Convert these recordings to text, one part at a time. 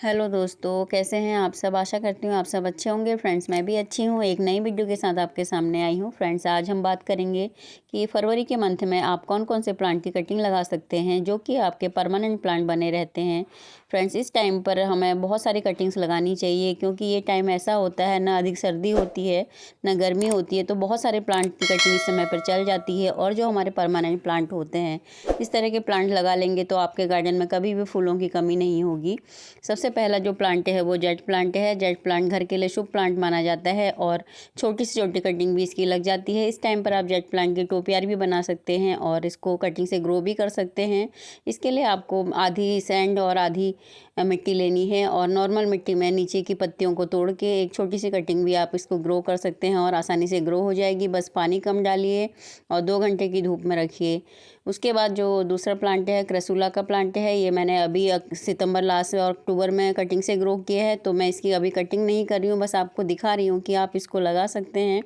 Hello दोस्तों, कैसे हैं आप सब। आशा करती हूँ आप सब अच्छे होंगे। फ्रेंड्स, मैं भी अच्छी हूँ। एक नई वीडियो के साथ आपके सामने आई हूँ। फ्रेंड्स, आज हम बात करेंगे कि फरवरी के मंथ में आप कौन कौन से प्लांट की कटिंग लगा सकते हैं जो कि आपके परमानेंट प्लांट बने रहते हैं। फ्रेंड्स, इस टाइम पर हमें बहुत सारी कटिंग्स लगानी चाहिए क्योंकि ये टाइम ऐसा होता है, ना अधिक सर्दी होती है ना गर्मी होती है, तो बहुत सारे प्लांट की कटिंग इस समय पर चल जाती है। और जो हमारे परमानेंट प्लांट होते हैं, इस तरह के प्लांट लगा लेंगे तो आपके गार्डन में कभी भी फूलों की कमी नहीं होगी। सबसे पहला जो प्लांट है वो जेट प्लांट है। जेट प्लांट घर के लिए शुभ प्लांट माना जाता है और छोटी से छोटी कटिंग भी इसकी लग जाती है। इस टाइम पर आप जेट प्लांट की टोपियार भी बना सकते हैं और इसको कटिंग से ग्रो भी कर सकते हैं। इसके लिए आपको आधी सैंड और आधी मिट्टी लेनी है और नॉर्मल मिट्टी में नीचे की पत्तियों को तोड़ के एक छोटी सी कटिंग भी आप इसको ग्रो कर सकते हैं और आसानी से ग्रो हो जाएगी। बस पानी कम डालिए और 2 घंटे की धूप में रखिए। उसके बाद जो दूसरा प्लांट है क्रसूला का प्लांट है, ये मैंने अभी सितंबर लास्ट और अक्टूबर में कटिंग से ग्रो किया है, तो मैं इसकी अभी कटिंग नहीं कर रही हूँ, बस आपको दिखा रही हूँ कि आप इसको लगा सकते हैं।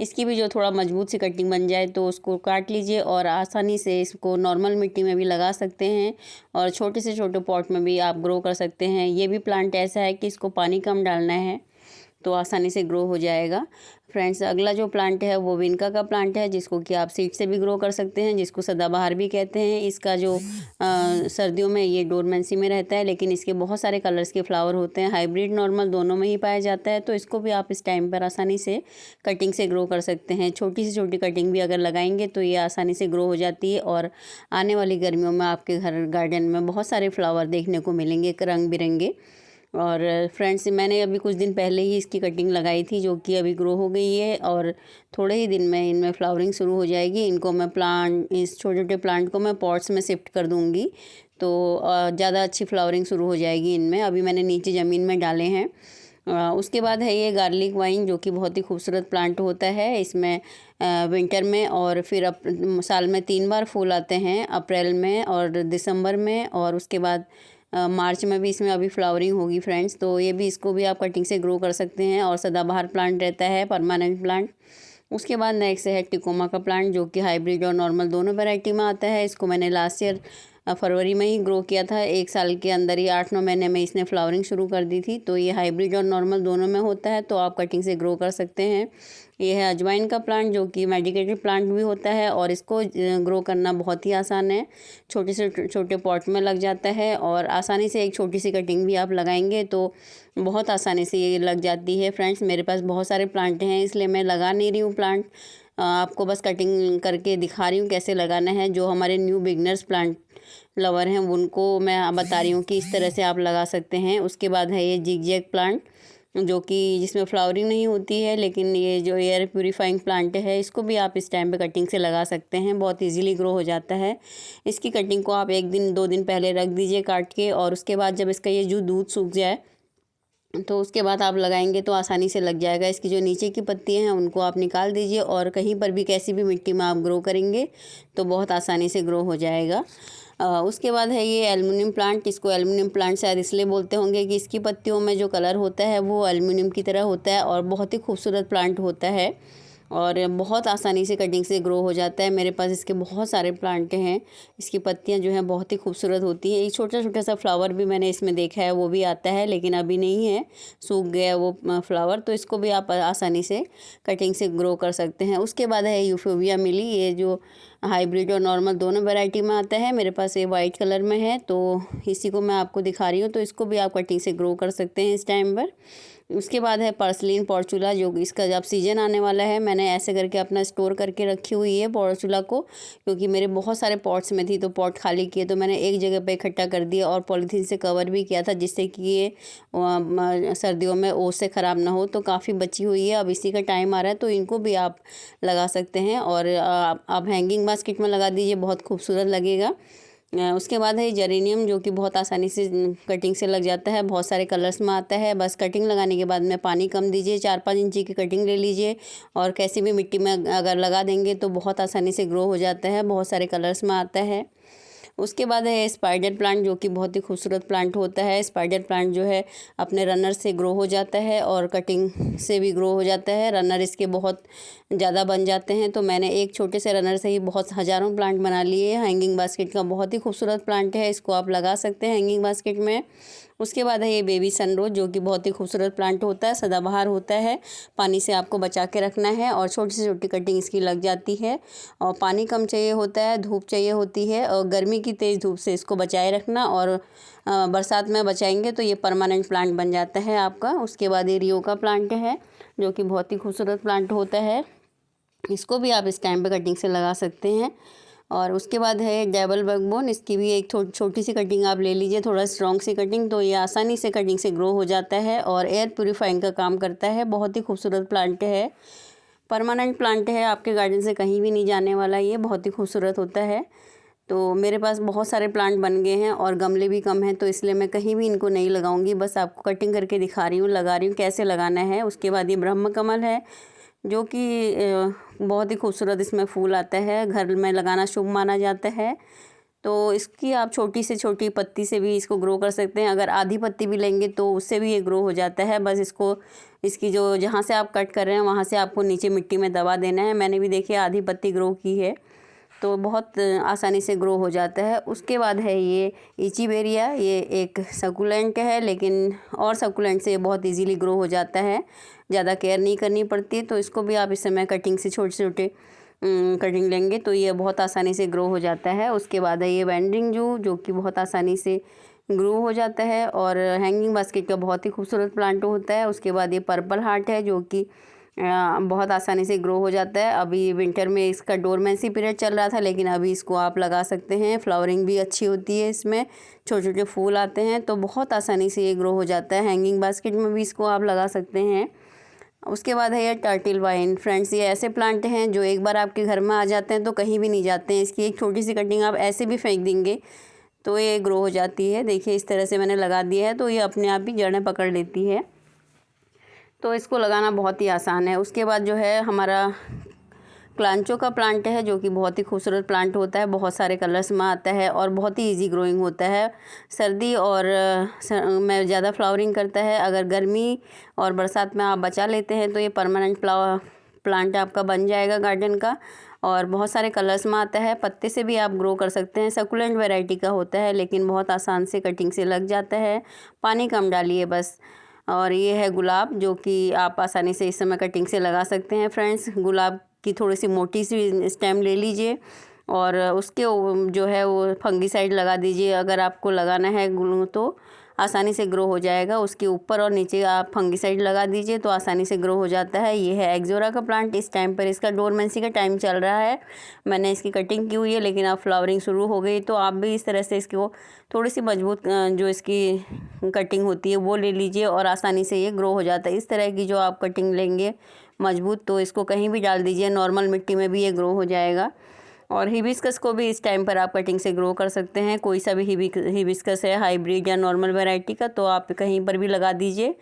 इसकी भी जो थोड़ा मजबूत सी कटिंग बन जाए तो उसको काट लीजिए और आसानी से इसको नॉर्मल मिट्टी में भी लगा सकते हैं और छोटे से छोटे पॉट में भी आप ग्रो कर सकते हैं। ये भी प्लांट ऐसा है कि इसको पानी कम डालना है तो आसानी से ग्रो हो जाएगा। फ्रेंड्स, अगला जो प्लांट है वो विनका का प्लांट है, जिसको कि आप सीड से भी ग्रो कर सकते हैं, जिसको सदाबहार भी कहते हैं। इसका जो सर्दियों में ये डोरमेंसी में रहता है, लेकिन इसके बहुत सारे कलर्स के फ्लावर होते हैं। हाइब्रिड नॉर्मल दोनों में ही पाया जाता है, तो इसको भी आप इस टाइम पर आसानी से कटिंग से ग्रो कर सकते हैं। छोटी से छोटी कटिंग भी अगर लगाएंगे तो ये आसानी से ग्रो हो जाती है और आने वाली गर्मियों में आपके घर गार्डन में बहुत सारे फ्लावर देखने को मिलेंगे रंग बिरंगे। और फ्रेंड्स, मैंने अभी कुछ दिन पहले ही इसकी कटिंग लगाई थी जो कि अभी ग्रो हो गई है और थोड़े ही दिन में इनमें फ्लावरिंग शुरू हो जाएगी। इनको मैं इस छोटे छोटे प्लांट को मैं पॉट्स में शिफ्ट कर दूँगी तो ज़्यादा अच्छी फ्लावरिंग शुरू हो जाएगी इनमें। अभी मैंने नीचे ज़मीन में डाले हैं। उसके बाद है ये गार्लिक वाइन, जो कि बहुत ही खूबसूरत प्लांट होता है। इसमें विंटर में और फिर साल में 3 बार फूल आते हैं, अप्रैल में और दिसंबर में, और उसके बाद मार्च में भी इसमें अभी फ्लावरिंग होगी। फ्रेंड्स, तो ये भी इसको भी आप कटिंग से ग्रो कर सकते हैं और सदाबहार प्लांट रहता है, परमानेंट प्लांट। उसके बाद नेक्स्ट है टिकोमा का प्लांट, जो कि हाइब्रिड और नॉर्मल दोनों वैरायटी में आता है। इसको मैंने लास्ट ईयर फरवरी में ही ग्रो किया था। 1 साल के अंदर ही 8-9 महीने में इसने फ्लावरिंग शुरू कर दी थी। तो ये हाइब्रिड और नॉर्मल दोनों में होता है, तो आप कटिंग से ग्रो कर सकते हैं। ये है अजवाइन का प्लांट, जो कि मेडिकेटेड प्लांट भी होता है और इसको ग्रो करना बहुत ही आसान है। छोटे से छोटे पॉट में लग जाता है और आसानी से एक छोटी सी कटिंग भी आप लगाएंगे तो बहुत आसानी से ये लग जाती है। फ्रेंड्स, मेरे पास बहुत सारे प्लांट हैं, इसलिए मैं लगा नहीं रही हूँ प्लांट, आपको बस कटिंग करके दिखा रही हूँ कैसे लगाना है। जो हमारे न्यू बिगनर्स प्लांट लवर हैं उनको मैं बता रही हूँ कि इस तरह से आप लगा सकते हैं। उसके बाद है ये जिगजैग प्लांट, जो कि जिसमें फ्लावरिंग नहीं होती है, लेकिन ये जो एयर प्यूरीफाइंग प्लांट है इसको भी आप इस टाइम पे कटिंग से लगा सकते हैं। बहुत इजीली ग्रो हो जाता है। इसकी कटिंग को आप 1 दिन 2 दिन पहले रख दीजिए काट के, और उसके बाद जब इसका ये जो दूध सूख जाए तो उसके बाद आप लगाएंगे तो आसानी से लग जाएगा। इसकी जो नीचे की पत्तियां हैं उनको आप निकाल दीजिए और कहीं पर भी कैसी भी मिट्टी में आप ग्रो करेंगे तो बहुत आसानी से ग्रो हो जाएगा। उसके बाद है ये एल्युमिनियम प्लांट। इसको एल्युमिनियम प्लांट शायद इसलिए बोलते होंगे कि इसकी पत्तियों में जो कलर होता है वो एल्युमिनियम की तरह होता है और बहुत ही खूबसूरत प्लांट होता है और बहुत आसानी से कटिंग से ग्रो हो जाता है। मेरे पास इसके बहुत सारे प्लांट हैं। इसकी पत्तियां जो हैं बहुत ही खूबसूरत होती हैं। एक छोटा छोटा सा फ्लावर भी मैंने इसमें देखा है, वो भी आता है, लेकिन अभी नहीं है, सूख गया वो फ्लावर। तो इसको भी आप आसानी से कटिंग से ग्रो कर सकते हैं। उसके बाद है यूफोबिया मिली, ये जो हाइब्रिड और नॉर्मल दोनों वैरायटी में आता है। मेरे पास ये वाइट कलर में है, तो इसी को मैं आपको दिखा रही हूँ। तो इसको भी आप कटिंग से ग्रो कर सकते हैं इस टाइम पर। उसके बाद है पर्सलिन पोर्चुला, जो इसका जब सीजन आने वाला है, मैंने ऐसे करके अपना स्टोर करके रखी हुई है पोर्चुला को, क्योंकि मेरे बहुत सारे पॉट्स में थी तो पॉट खाली किए तो मैंने एक जगह पे इकट्ठा कर दिया और पॉलीथीन से कवर भी किया था, जिससे कि ये सर्दियों में ओस से ख़राब ना हो। तो काफ़ी बची हुई है, अब इसी का टाइम आ रहा है, तो इनको भी आप लगा सकते हैं और आप हैंगिंग बास्केट में लगा दीजिए, बहुत खूबसूरत लगेगा। उसके बाद है जेरेनियम, जो कि बहुत आसानी से कटिंग से लग जाता है, बहुत सारे कलर्स में आता है। बस कटिंग लगाने के बाद में पानी कम दीजिए, 4-5 इंची की कटिंग ले लीजिए और कैसी भी मिट्टी में अगर लगा देंगे तो बहुत आसानी से ग्रो हो जाता है, बहुत सारे कलर्स में आता है। उसके बाद है स्पाइडर प्लांट, जो कि बहुत ही खूबसूरत प्लांट होता है। स्पाइडर प्लांट जो है अपने रनर से ग्रो हो जाता है और कटिंग से भी ग्रो हो जाता है। रनर इसके बहुत ज़्यादा बन जाते हैं, तो मैंने एक छोटे से रनर से ही बहुत हज़ारों प्लांट बना लिए। हैंगिंग बास्केट का बहुत ही खूबसूरत प्लांट है, इसको आप लगा सकते हैं हैंगिंग बास्केट में। उसके बाद है ये बेबी सनरोज, जो कि बहुत ही खूबसूरत प्लांट होता है, सदाबहार होता है। पानी से आपको बचा के रखना है और छोटी से छोटी कटिंग इसकी लग जाती है। और पानी कम चाहिए होता है, धूप चाहिए होती है, और गर्मी की तेज़ धूप से इसको बचाए रखना। और बरसात में बचाएंगे तो ये परमानेंट प्लांट बन जाता है आपका। उसके बाद ये रियो का प्लांट है, जो कि बहुत ही खूबसूरत प्लांट होता है। इसको भी आप इस टाइम पे कटिंग से लगा सकते हैं। और उसके बाद है डबल बैकबोन, इसकी भी एक छोटी सी कटिंग आप ले लीजिए, थोड़ा स्ट्रॉन्ग सी कटिंग, तो ये आसानी से कटिंग से ग्रो हो जाता है और एयर प्यूरीफाइंग का काम करता है। बहुत ही खूबसूरत प्लांट है, परमानेंट प्लांट है, आपके गार्डन से कहीं भी नहीं जाने वाला, ये बहुत ही खूबसूरत होता है। तो मेरे पास बहुत सारे प्लांट बन गए हैं और गमले भी कम हैं, तो इसलिए मैं कहीं भी इनको नहीं लगाऊंगी, बस आपको कटिंग करके दिखा रही हूँ, लगा रही हूँ कैसे लगाना है। उसके बाद ये ब्रह्म कमल है, जो कि बहुत ही खूबसूरत इसमें फूल आता है, घर में लगाना शुभ माना जाता है। तो इसकी आप छोटी से छोटी पत्ती से भी इसको ग्रो कर सकते हैं। अगर आधी पत्ती भी लेंगे तो उससे भी ये ग्रो हो जाता है। बस इसको इसकी जो जहाँ से आप कट कर रहे हैं वहाँ से आपको नीचे मिट्टी में दबा देना है। मैंने भी देखिए आधी पत्ती ग्रो की है, तो बहुत आसानी से ग्रो हो जाता है। उसके बाद है ये इचीबेरिया, ये एक सकुलेंट है, लेकिन और सकुलेंट से ये बहुत इजीली ग्रो हो जाता है, ज़्यादा केयर नहीं करनी पड़ती। तो इसको भी आप इस समय कटिंग से छोटे छोटे कटिंग लेंगे तो ये बहुत आसानी से ग्रो हो जाता है। उसके बाद है ये वेंडिंग जू, जो कि बहुत आसानी से ग्रो हो जाता है और हैंगिंग बास्केट का बहुत ही खूबसूरत प्लांट होता है। उसके बाद ये पर्पल हार्ट है, जो कि बहुत आसानी से ग्रो हो जाता है। अभी विंटर में इसका डोरमेंसी पीरियड चल रहा था, लेकिन अभी इसको आप लगा सकते हैं। फ्लावरिंग भी अच्छी होती है, इसमें छोटे छोटे फूल आते हैं, तो बहुत आसानी से ये ग्रो हो जाता है। हैंगिंग बास्केट में भी इसको आप लगा सकते हैं। उसके बाद है ये टर्टिल वाइन। फ्रेंड्स, ये ऐसे प्लांट हैं जो एक बार आपके घर में आ जाते हैं तो कहीं भी नहीं जाते हैं। इसकी एक छोटी सी कटिंग आप ऐसे भी फेंक देंगे तो ये ग्रो हो जाती है। देखिए इस तरह से मैंने लगा दिया है, तो ये अपने आप ही जड़ें पकड़ लेती है, तो इसको लगाना बहुत ही आसान है। उसके बाद जो है हमारा क्लांचो का प्लांट है, जो कि बहुत ही खूबसूरत प्लांट होता है, बहुत सारे कलर्स में आता है और बहुत ही इजी ग्रोइंग होता है। सर्दी और में ज़्यादा फ्लावरिंग करता है। अगर गर्मी और बरसात में आप बचा लेते हैं तो ये परमानेंट प्लांट आपका बन जाएगा गार्डन का, और बहुत सारे कलर्स में आता है। पत्ते से भी आप ग्रो कर सकते हैं। सकुलेंट वैरायटी का होता है, लेकिन बहुत आसान से कटिंग से लग जाता है। पानी कम डालिए बस। और ये है गुलाब, जो कि आप आसानी से इस समय कटिंग से लगा सकते हैं। फ्रेंड्स, गुलाब की थोड़ी सी मोटी सी स्टेम ले लीजिए और उसके जो है वो फंगीसाइड लगा दीजिए। अगर आपको लगाना है तो आसानी से ग्रो हो जाएगा। उसके ऊपर और नीचे आप फंगीसाइड लगा दीजिए तो आसानी से ग्रो हो जाता है। ये है एक्जोरा का प्लांट। इस टाइम पर इसका डोरमेंसी का टाइम चल रहा है, मैंने इसकी कटिंग की हुई है, लेकिन अब फ्लावरिंग शुरू हो गई, तो आप भी इस तरह से इसकी वो थोड़ी सी मजबूत जो इसकी कटिंग होती है वो ले लीजिए और आसानी से ये ग्रो हो जाता है। इस तरह की जो आप कटिंग लेंगे मजबूत, तो इसको कहीं भी डाल दीजिए, नॉर्मल मिट्टी में भी ये ग्रो हो जाएगा। और हिबिस्कस को भी इस टाइम पर आप कटिंग से ग्रो कर सकते हैं। कोई सा भी हिबिस्कस है, हाइब्रिड या नॉर्मल वैरायटी का, तो आप कहीं पर भी लगा दीजिए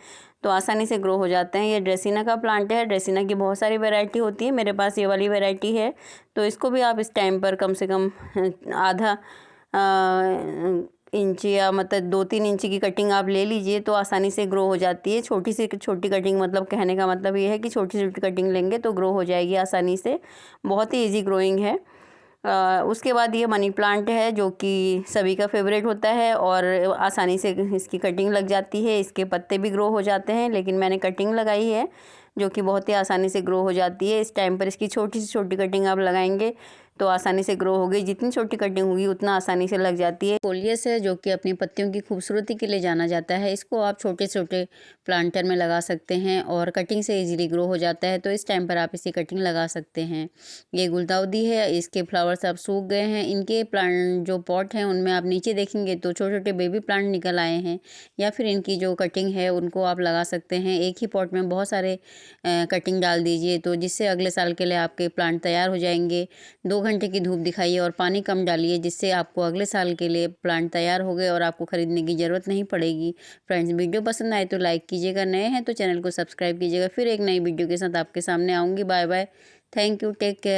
तो आसानी से ग्रो हो जाते हैं। ये ड्रेसिना का प्लांट है। ड्रेसिना की बहुत सारी वैरायटी होती है, मेरे पास ये वाली वैरायटी है, तो इसको भी आप इस टाइम पर कम से कम आधा इंच या मतलब 2-3 इंच की कटिंग आप ले लीजिए तो आसानी से ग्रो हो जाती है। छोटी से छोटी कटिंग, मतलब कहने का मतलब ये है कि छोटी से छोटी कटिंग लेंगे तो ग्रो हो जाएगी आसानी से। बहुत ही इजी ग्रोइंग है। उसके बाद ये मनी प्लांट है, जो कि सभी का फेवरेट होता है और आसानी से इसकी कटिंग लग जाती है। इसके पत्ते भी ग्रो हो जाते हैं, लेकिन मैंने कटिंग लगाई है जो कि बहुत ही आसानी से ग्रो हो जाती है। इस टाइम पर इसकी छोटी से छोटी कटिंग आप लगाएंगे तो आसानी से ग्रो होगी। जितनी छोटी कटिंग होगी उतना आसानी से लग जाती है। कोलियस है, जो कि अपनी पत्तियों की खूबसूरती के लिए जाना जाता है। इसको आप छोटे छोटे प्लांटर में लगा सकते हैं और कटिंग से इजीली ग्रो हो जाता है, तो इस टाइम पर आप इसी कटिंग लगा सकते हैं। ये गुलदाउदी है, इसके फ्लावर्स अब सूख गए हैं। इनके प्लांट जो पॉट हैं उनमें आप नीचे देखेंगे तो छोटे छोटे बेबी प्लांट निकल आए हैं, या फिर इनकी जो कटिंग है उनको आप लगा सकते हैं। एक ही पॉट में बहुत सारे कटिंग डाल दीजिए, तो जिससे अगले साल के लिए आपके प्लांट तैयार हो जाएंगे। 2 घंटे की धूप दिखाइए और पानी कम डालिए, जिससे आपको अगले साल के लिए प्लांट तैयार हो गए और आपको खरीदने की ज़रूरत नहीं पड़ेगी। फ्रेंड्स, वीडियो पसंद आए तो लाइक कीजिएगा, नए हैं तो चैनल को सब्सक्राइब कीजिएगा। फिर एक नई वीडियो के साथ आपके सामने आऊँगी। Bye bye, thank you, take care.